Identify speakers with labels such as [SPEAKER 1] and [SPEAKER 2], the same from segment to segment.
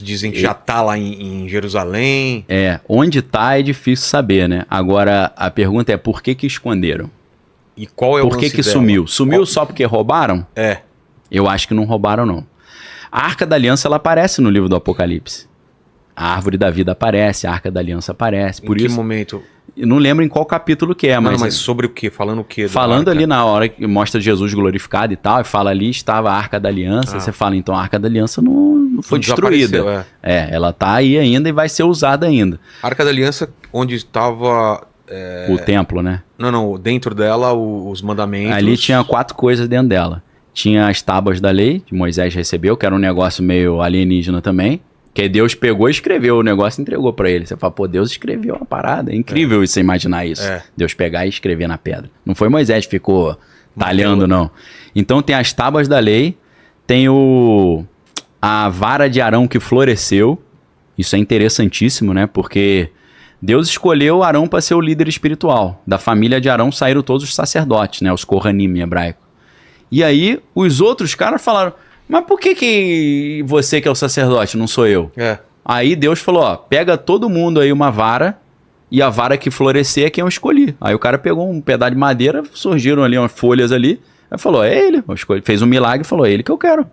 [SPEAKER 1] Dizem que já tá lá em Jerusalém.
[SPEAKER 2] Onde tá é difícil saber, né? Agora, a pergunta é por que esconderam?
[SPEAKER 1] E qual é o
[SPEAKER 2] Por que
[SPEAKER 1] lance dela?
[SPEAKER 2] sumiu? Sumiu só porque roubaram?
[SPEAKER 1] É.
[SPEAKER 2] Eu acho que não roubaram, não. A Arca da Aliança, ela aparece no livro do Apocalipse. A Árvore da Vida aparece, a Arca da Aliança aparece. Por
[SPEAKER 1] em que
[SPEAKER 2] isso,
[SPEAKER 1] momento?
[SPEAKER 2] eu não lembro em qual capítulo que é,
[SPEAKER 1] Não,
[SPEAKER 2] mas...
[SPEAKER 1] mas sobre o quê? Falando o quê?
[SPEAKER 2] Falando ali na hora que mostra Jesus glorificado e tal, e fala ali estava a Arca da Aliança, você fala, então a Arca da Aliança não foi destruída. Ela tá aí ainda e vai ser usada ainda.
[SPEAKER 1] A Arca da Aliança, onde estava...
[SPEAKER 2] O templo, né?
[SPEAKER 1] Não, dentro dela os mandamentos...
[SPEAKER 2] Ali tinha 4 coisas dentro dela. Tinha as tábuas da lei, que Moisés recebeu, que era um negócio meio alienígena também. Que Deus pegou e escreveu o negócio e entregou pra ele. Você fala, pô, Deus escreveu uma parada. É incrível você imaginar isso. Deus pegar e escrever na pedra. Não foi Moisés que ficou talhando, não. Então tem as tábuas da lei, tem a vara de Arão que floresceu. Isso é interessantíssimo, né? Porque Deus escolheu Arão para ser o líder espiritual. Da família de Arão saíram todos os sacerdotes, né? Os Kohanim em hebraico. E aí os outros caras falaram... Mas por que você que é o sacerdote, não sou eu? Aí Deus falou, ó, pega todo mundo aí uma vara, e a vara que florescer é quem eu escolhi. Aí o cara pegou um pedaço de madeira, surgiram ali umas folhas ali, aí falou, é ele, eu escolhi. Fez um milagre e falou, é ele que eu quero.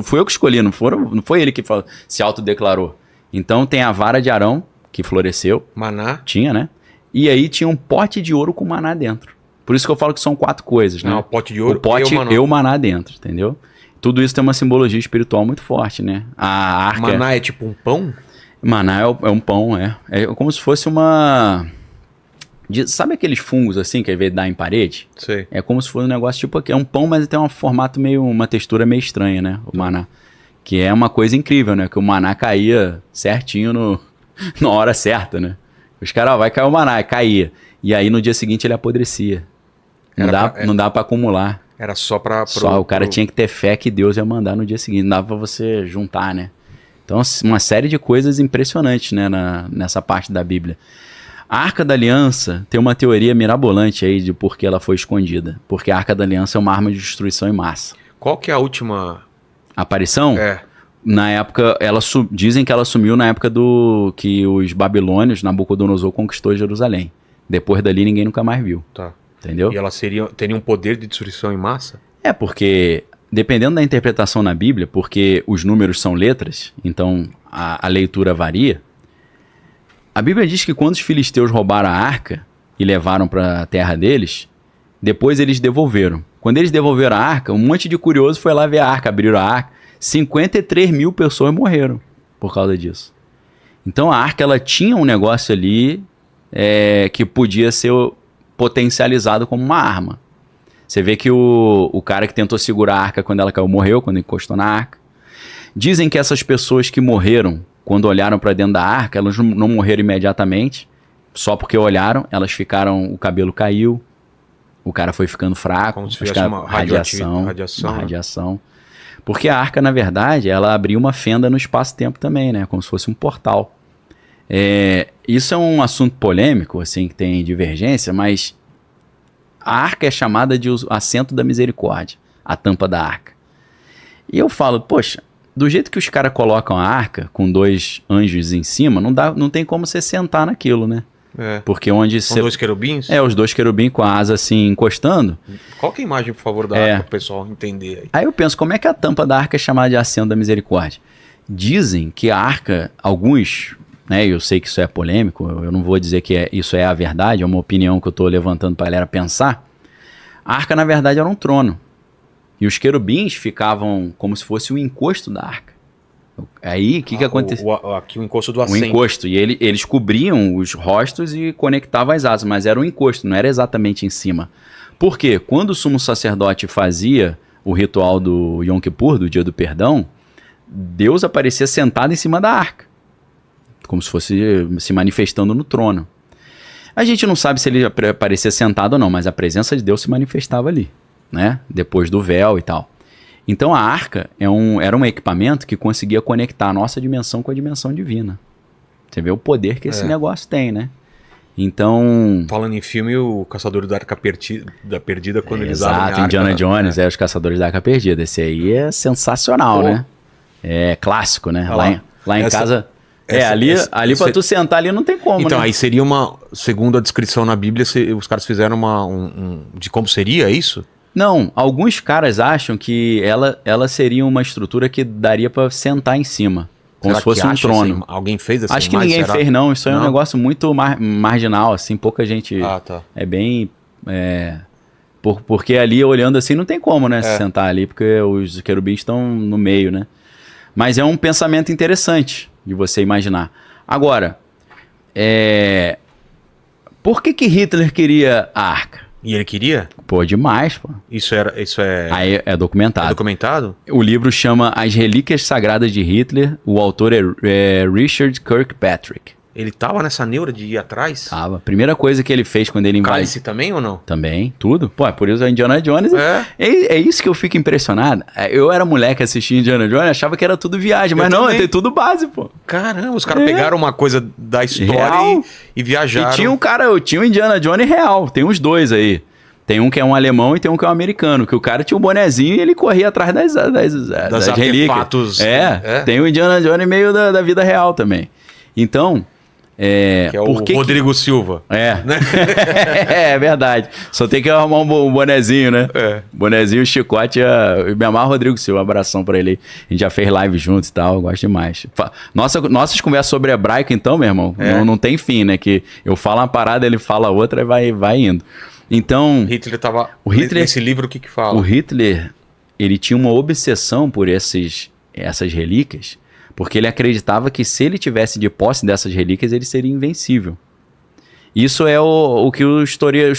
[SPEAKER 2] Fui eu que escolhi, não foi ele que se autodeclarou. Então tem a vara de Arão, que floresceu.
[SPEAKER 1] Maná.
[SPEAKER 2] Tinha, né? E aí tinha um pote de ouro com maná dentro. Por isso que eu falo que são 4 coisas, né?
[SPEAKER 1] Não, o pote de ouro
[SPEAKER 2] o pote e o maná dentro, entendeu? Tudo isso tem uma simbologia espiritual muito forte, né? A arca...
[SPEAKER 1] Maná é tipo um pão?
[SPEAKER 2] Maná é um pão, É como se fosse uma... Sabe aqueles fungos assim que às vezes dá em parede?
[SPEAKER 1] Sei.
[SPEAKER 2] É como se fosse um negócio tipo aqui. É um pão, mas tem um formato meio... Uma textura meio estranha, né? O maná. Que é uma coisa incrível, né? Que o maná caía certinho na hora certa, né? Os caras, vai cair o maná, caía. E aí no dia seguinte ele apodrecia. Não dá pra acumular.
[SPEAKER 1] Era só pra...
[SPEAKER 2] O cara tinha que ter fé que Deus ia mandar no dia seguinte. Não dava pra você juntar, né? Então, uma série de coisas impressionantes, né? Nessa parte da Bíblia. A Arca da Aliança tem uma teoria mirabolante aí de por que ela foi escondida. Porque a Arca da Aliança é uma arma de destruição em massa.
[SPEAKER 1] Qual que é a última...
[SPEAKER 2] aparição? Na época, dizem que ela sumiu na época que os babilônios, Nabucodonosor, conquistou Jerusalém. Depois dali, ninguém nunca mais viu.
[SPEAKER 1] Tá.
[SPEAKER 2] Entendeu?
[SPEAKER 1] E ela teria um poder de destruição em massa?
[SPEAKER 2] Porque, dependendo da interpretação na Bíblia, porque os números são letras, então a leitura varia, a Bíblia diz que quando os filisteus roubaram a arca e levaram para a terra deles, depois eles devolveram. Quando eles devolveram a arca, um monte de curioso foi lá ver a arca, abriram a arca, 53 mil pessoas morreram por causa disso. Então a arca, ela tinha um negócio ali que podia ser potencializado como uma arma. Você vê que o cara que tentou segurar a arca quando ela caiu morreu, quando encostou na arca. Dizem que essas pessoas que morreram quando olharam para dentro da arca, elas não morreram imediatamente, só porque olharam, elas ficaram, o cabelo caiu, o cara foi ficando fraco,
[SPEAKER 1] como se fosse uma
[SPEAKER 2] radiação. Porque a arca, na verdade, ela abriu uma fenda no espaço-tempo também, né? Como se fosse um portal. Isso é um assunto polêmico, assim, que tem divergência, mas a arca é chamada de assento da misericórdia, a tampa da arca. E eu falo, poxa, do jeito que os caras colocam a arca, com 2 anjos em cima, não tem como você sentar naquilo, né? Porque onde
[SPEAKER 1] São 2 querubins?
[SPEAKER 2] Os 2 querubins com a asa assim, encostando.
[SPEAKER 1] Qual que é a imagem, por favor, da arca, para o pessoal entender
[SPEAKER 2] aí eu penso, como é que a tampa da arca é chamada de assento da misericórdia? Dizem que a arca, alguns... eu sei que isso é polêmico, eu não vou dizer que isso é a verdade, é uma opinião que eu estou levantando para a galera pensar. A arca, na verdade, era um trono. E os querubins ficavam como se fosse o encosto da arca. Aí, o que aconteceu?
[SPEAKER 1] Aqui o encosto do assento.
[SPEAKER 2] O encosto. E eles cobriam os rostos e conectavam as asas, mas era um encosto, não era exatamente em cima. Por quê? Quando o sumo sacerdote fazia o ritual do Yom Kippur, do Dia do Perdão, Deus aparecia sentado em cima da arca, como se fosse se manifestando no trono. A gente não sabe se ele aparecia sentado ou não, mas a presença de Deus se manifestava ali, né? Depois do véu e tal. Então a arca era um equipamento que conseguia conectar a nossa dimensão com a dimensão divina. Você vê o poder que esse negócio tem, né? Então...
[SPEAKER 1] Falando em filme, o Caçador da Arca Perdida, quando eles abrem a arca...
[SPEAKER 2] Exato, Indiana Jones, os Caçadores da Arca Perdida. Esse aí é sensacional, né? É clássico, né? Lá em
[SPEAKER 1] Essa-
[SPEAKER 2] casa...
[SPEAKER 1] essa-
[SPEAKER 2] ali
[SPEAKER 1] essa-
[SPEAKER 2] pra
[SPEAKER 1] essa-
[SPEAKER 2] tu sentar ali não tem como,
[SPEAKER 1] Então,
[SPEAKER 2] né?
[SPEAKER 1] aí seria segundo a descrição na Bíblia, os caras fizeram de como seria isso?
[SPEAKER 2] Não, alguns caras acham que ela seria uma estrutura que daria pra sentar em cima. Como
[SPEAKER 1] Será
[SPEAKER 2] se fosse
[SPEAKER 1] que
[SPEAKER 2] um
[SPEAKER 1] acha
[SPEAKER 2] trono.
[SPEAKER 1] essa alguém fez essa
[SPEAKER 2] Acho que
[SPEAKER 1] imagem,
[SPEAKER 2] ninguém
[SPEAKER 1] será?
[SPEAKER 2] fez, não. Isso aí é um
[SPEAKER 1] Não?
[SPEAKER 2] negócio muito marginal, assim, pouca gente...
[SPEAKER 1] Ah, tá.
[SPEAKER 2] É bem... porque ali, olhando assim, não tem como, né? Se sentar ali, porque os querubins estão no meio, né? Mas é um pensamento interessante de você imaginar. Agora, por que Hitler queria a arca?
[SPEAKER 1] E ele queria?
[SPEAKER 2] Pô, demais, pô.
[SPEAKER 1] Isso é
[SPEAKER 2] Aí é documentado.
[SPEAKER 1] documentado?
[SPEAKER 2] O livro chama As Relíquias Sagradas de Hitler. O autor é Richard Kirkpatrick.
[SPEAKER 1] Ele tava nessa neura de ir atrás?
[SPEAKER 2] Tava. Primeira coisa que ele fez quando ele invadiu...
[SPEAKER 1] Cálice também ou não?
[SPEAKER 2] Também, tudo. Pô, é por isso a Indiana Jones...
[SPEAKER 1] É?
[SPEAKER 2] É isso que eu fico impressionado. Eu era moleque assistia Indiana Jones, achava que era tudo viagem. Mas não,
[SPEAKER 1] também.
[SPEAKER 2] tem tudo base, pô.
[SPEAKER 1] Caramba, os caras pegaram uma coisa da história
[SPEAKER 2] Real.
[SPEAKER 1] e viajaram.
[SPEAKER 2] E tinha um cara, tinha um Indiana Jones real. Tem uns dois aí. Tem um que é um alemão e tem um que é um americano. Que o cara tinha um bonezinho e ele corria atrás das relíquias.
[SPEAKER 1] artefatos.
[SPEAKER 2] Tem o Indiana Jones meio da vida real também. Então...
[SPEAKER 1] Que é o Rodrigo Silva.
[SPEAKER 2] Né? É verdade. Só tem que arrumar um bonezinho, né? Bonezinho, chicote. Me amarra o Rodrigo Silva. Um abração pra ele aí. A gente já fez live juntos e tal. Eu gosto demais. Nossas conversas sobre hebraico, então, meu irmão, não tem fim, né? Que eu falo uma parada, ele fala outra e vai indo. Então...
[SPEAKER 1] Hitler tava...
[SPEAKER 2] Hitler,
[SPEAKER 1] nesse livro, o que fala?
[SPEAKER 2] O Hitler, ele tinha uma obsessão por essas relíquias, porque ele acreditava que se ele tivesse de posse dessas relíquias, ele seria invencível. Isso é o que o historiador